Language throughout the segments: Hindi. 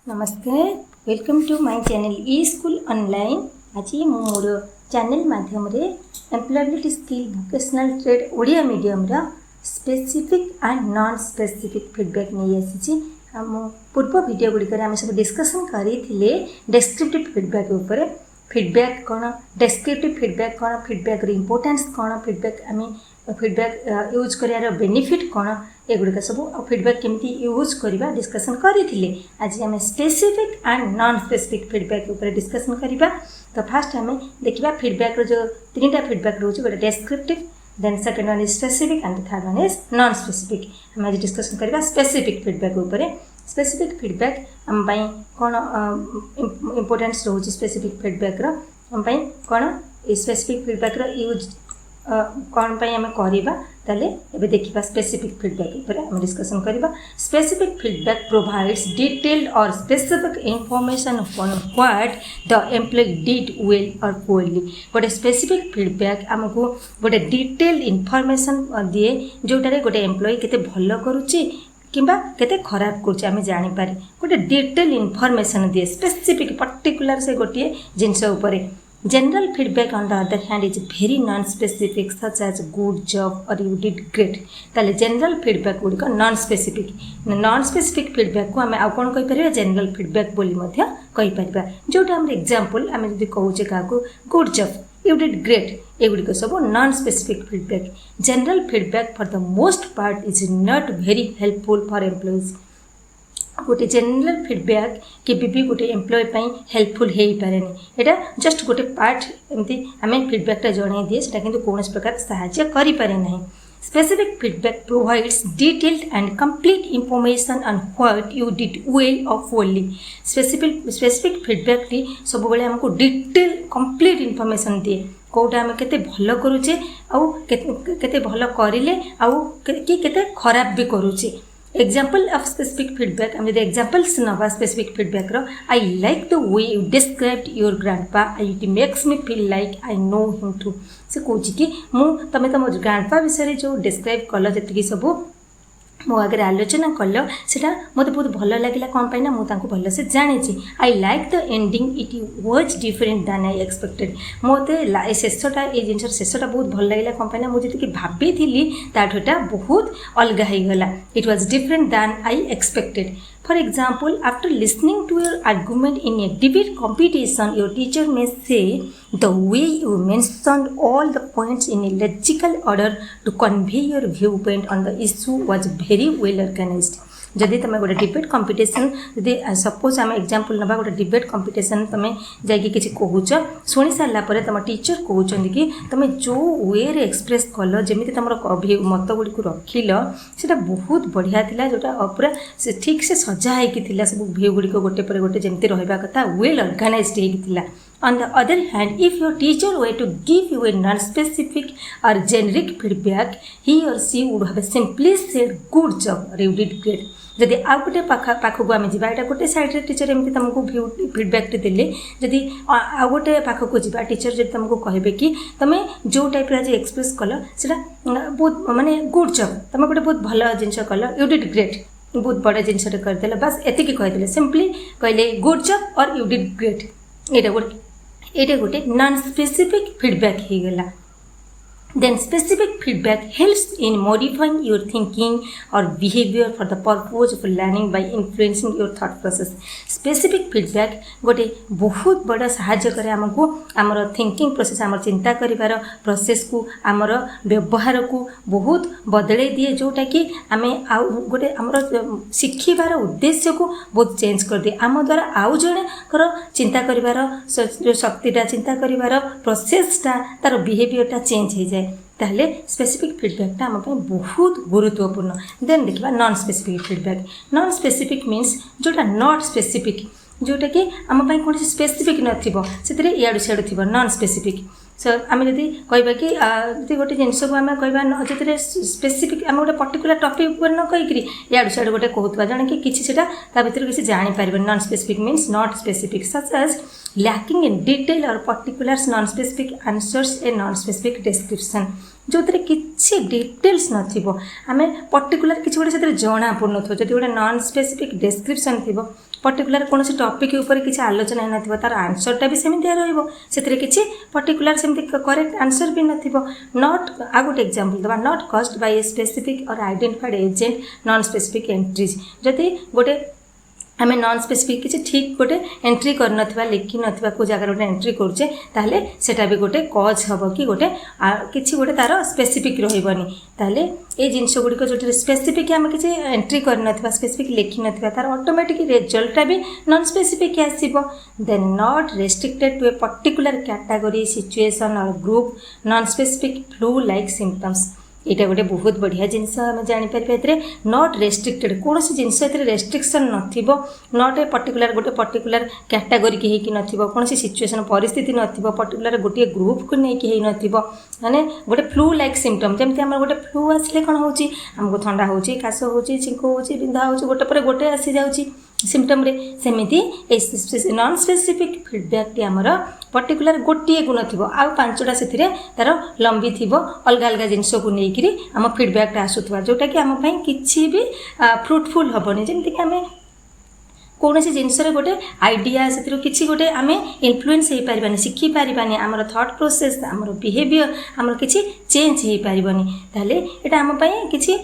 नमस्ते, welcome to my channel e school online. आज मोर चैनल माध्यम रे employability skill vocational trade Odia medium रा specific and non specific feedback नहीं आसी। हम पूर्व वीडियो गुड़िक आम सब डिस्कसन करते डेस्क्रिप्टिव फीडबैक उपर फीडबैक कौन, डेस्क्रिप्टिव फीडबैक कौन, फीडबैक इंपोर्टेंस कौन, फीडबैक आम फीडबैक यूज करार बेनिफिट कौन, एगुड़िक सब फीडबैक केमती यूज करवा डिस्कसन करते। आज आम specific and non specific feedback उपर डिस्कसन करवा। तो फास्ट आम देखा फीडबैक जो तीन फीडबैक रोज गोटे descriptive, then second one is specific and third one is non specific. आम आज डिस्कसन करवा स्पेसिफिक फीडबैक उपर। स्पेसिफिक फीडबैक आम कौन इंपोर्टेंस रोज स्पेसिफिक फीडबैक आम कौन स्पेसिफिक फीडबैक यूज कौन पाई आम करवा ताले एबे देखिबा स्पेसिफिक फीडबैक ऊपर आम डिस्कसन करवा। स्पेसिफिक फीडबैक प्रोवाइड्स डिटेल्ड और specific information on what the employee did well और पुअरली। गोटे स्पेसिफिक फीडबैक आमको गोटे डिटेल्ड इंफॉर्मेशन दिए जोटारे गोटे एम्प्लॉय केते भलो करूची किंबा केते खराब करूची आम जानिपारे। गोटे डिटेल इनफॉरमेशन दिए स्पेसिफिक पर्टिकुलर से गोटे जिनस ऊपर। General feedback on the other hand is very non-specific such as good job or you did great। ताले general feedback गुड़िक non specific feedback को आम आउ कौन कहीपर general feedback बोली मध्य कहीपर। जोटा आम एग्जांपल आम जब कहे क्या good job you did great एगुड़िक सब non specific feedback। General feedback for the most part is not very helpful for employees। गोटे जनरल फीडबैक केबे भी गोटे एम्प्लॉय हेल्पफुल हो पारे। यहाँ जस्ट गोटे पार्ट एमती आम फीडबैकटा जन दिए से किंतु कौन प्रकार साहाय्य करें ना। Specific feedback provides detailed and complete information on what you did well और पुअरली। स्पेसिफिक फीडबैक टी सब बेले आमको डिटेल कंप्लीट इंफॉर्मेशन दिए कौटा आम केते भलो करूचे आउ केते भलो करिले आउ कि केते खराब भी करूचे। Example of specific feedback आम एग्जांपल्स नवा specific feedback I like the way you described your grandpa, it makes me feel like I know him too। से कौच कि तुम तुम ग्रांडपा विषय जो डिस्क्राइब कल जी सब मो आगे आलोचना कल से मत बहुत भल लगे कौन पाई ना मुझे भल से जानी। I like the ending it was different than I expected. मत शेषटा ये जिन शेषटा बहुत भल लगे कौन पाई ना मुझे भाभी थी ताठूटा बहुत अलग हो गला। It was different than I expected. For example, after listening to your argument in a debate competition, your teacher may say the way you mentioned all the points in a logical order to convey your viewpoint on the issue was very well organized। जदि तुम गोटे डिबेट कंपटीशन जदि सपोज आम एग्जांपल नबा गोटे डिबेट कंपटीशन तुम जाकि किसी कहूच शुणी सारापर तुम टीचर कहते कि तुम जो वे एक्सप्रेस कल जमी तुम मत गुड़ी रखिल से बहुत बढ़िया था जोटा पूरा ठीक से सजा होगी सब भ्यू गुड़ी गोटे पर गोटे जमी रहा कथा वेल ऑर्गेनाइज्ड होता। On the other hand, if your teacher were to give you a non-specific or generic feedback, he or she would have simply said good job or you did great। जदि आउ गोटे पाखक आम जा यहाँ गोटे सैड्रे टीचर एमती तुमको फीडबैक देले जदि आउ गोटे पाखक जा टीचर जब तुमको कहे कि तुम जो टाइप आज एक्सप्रेस कल से बहुत माने गुड जॉब तुम गोटे बहुत भल जिन कल यू डिड ग्रेट बहुत बड़ा जिनटे करदे बस एति कहीदे सिंपली कहले गुड जॉब और यू डिड ग्रेट। ये गोटे नॉन स्पेसिफिक फीडबैक हो गला। Then specific feedback helps in modifying your thinking or behavior for the purpose of learning by influencing your thought process। Specific feedback गोटे बहुत बड़ा साहाय्य करे आमको आमर थिंकिंग प्रोसेस आमर चिंता करिवार प्रोसेस को आमर व्यवहार को बहुत बदले दिए जोटा कि आम आउ गोटे आमर शिखिबार उद्देश्य को बहुत चेंज कर दिए। आम द्वारा आउ जणे चिंता करिवार जो शक्तिटा चिंता करिवार प्रोसेसटा तार बिहेवियरटा चेंज हो जाए। ताहले स्पेसिफिक फीडबैकटा आम बहुत गुरुत्वपूर्ण। देन देखा non specific feedback. Non specific means जोटा नॉट स्पेसिफिक जोटा कि आम कौन स्पेसिफिक नथिबो सेतरे इयाडु सियाडु थिबो नॉन स्पेसिफिक। सो आम जदि कहबा कि जदि गोटे जिनस को आम कहबा जो स्पेसिफिक आम गोटे पर्टिकुलर टॉपिक पर न कहीकि इयाडु सियाडु गोटे कहूथबा जणे कि किछि सेटा ता भितर किछि जानि पारिबो। Non specific means not specific such as lacking in detail or particulars, non-specific answers a non-specific description. जो किसी डिटेल्स नथिबो आमे पर्टिकुलर किसी गोटे से जना पड़न जदि गोटे नॉन स्पेसिफिक डिस्क्रिप्शन थी पर्टिकुलर कौन से टॉपिक ऊपर किसी आलोचना न तार आंसरटा भी सेमती रही किसी पर्टिकुलर सेमती करेक्ट आंसर भी नथिबो नॉट आ गोटे एग्जांपल दबा not caused by a specific or identified agent non specific entries जदि गोटे आम नॉन स्पेसिफिक किसी ठीक गोटे एंट्री कर लिखि ना को जगह गोटे एंट्री करुचे ताहले सेटा भी गोटे कज हम कि गोटे किसी गोटे तार स्पेसिफिक रही ताहले ये जिनस गुड़िक जो स्पेसिफिक आम किसी एंट्री कर स्पेसिफिक लिखि ना तार ऑटोमेटिक रिजल्टा भी नॉन स्पेसिफिक आसो then not restricted to a particular category situation or group non specific flu like symptoms यहाँ गोटे बहुत बढ़िया जिनस आम जापर ए नॉट रेस्ट्रिक्टेड कौन सी जिनस रेस्ट्रिक्शन नॉट ए पर्टिकुलर गोटे पर्टिकुलर कैटेगोरी की होती कौन सी सिचुएशन परिस्थिति पर्टिकुलर गोटे ग्रुप को लेकिन माने गोटे फ्लू लाइक सिम्पटम जमी आम गोटे फ्लू आसले कौन होमको थंडा हो काश हो छींक हो बिंधा हो गोटे पर गोटे आसी जाऊँगी सिम्पटम रे सेमिति नॉन स्पेसिफिक फीडबैक टी आमर पर्टिकुलर गोटे गुण थी आउ पांचटा से तार लंबी थी अलग अलग जिनस को लेकिन आम फीडबैक आसूवा जोटा कि आम किसी भी फ्रुटफुल हेनी जमीक आम कौन सी जिनस गोटे आइडिया से किसी गोटे आम इन्फ्लुएंस हो पारानी शिखिपारानी आमर थॉट प्रोसेस आमर बिहेवियर आमर किसी चेंज हो पारनी ताहले एटा आम किसी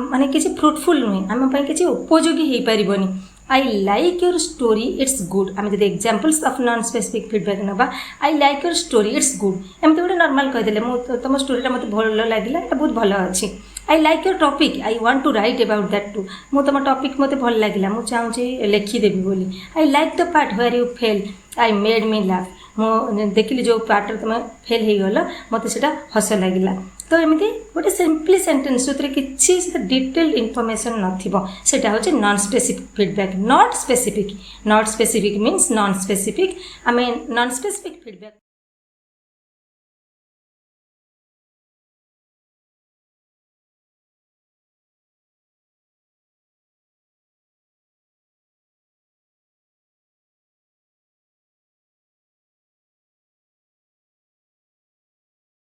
माने किसी फ्रुटफुल नुहे आम किसी उपयोगी हो पारनी I like your story, it's good. आम जब examples of non specific feedback नवा I like your story, it's good. एमती गोटे नॉर्मल कहीदेले तुम स्टोरीटा मत भल लगे बहुत भल अच्छी I like your topic, I want to write about that too. मो तुम टॉपिक मत भल लगे मुझे चाहूँगी लिखिदेवी बोली I like the part where you fail, I made me laugh. मो देखिली जो पार्ट तुम फेल हो गल मत से हस लगे तो एमती गोटे सिंपली सेंटेंस जो किसी डिटेल इनफॉरमेशन नथिबा हूँ non specific feedback not specific means non specific आम नॉन स्पेसिफिक फीडबैक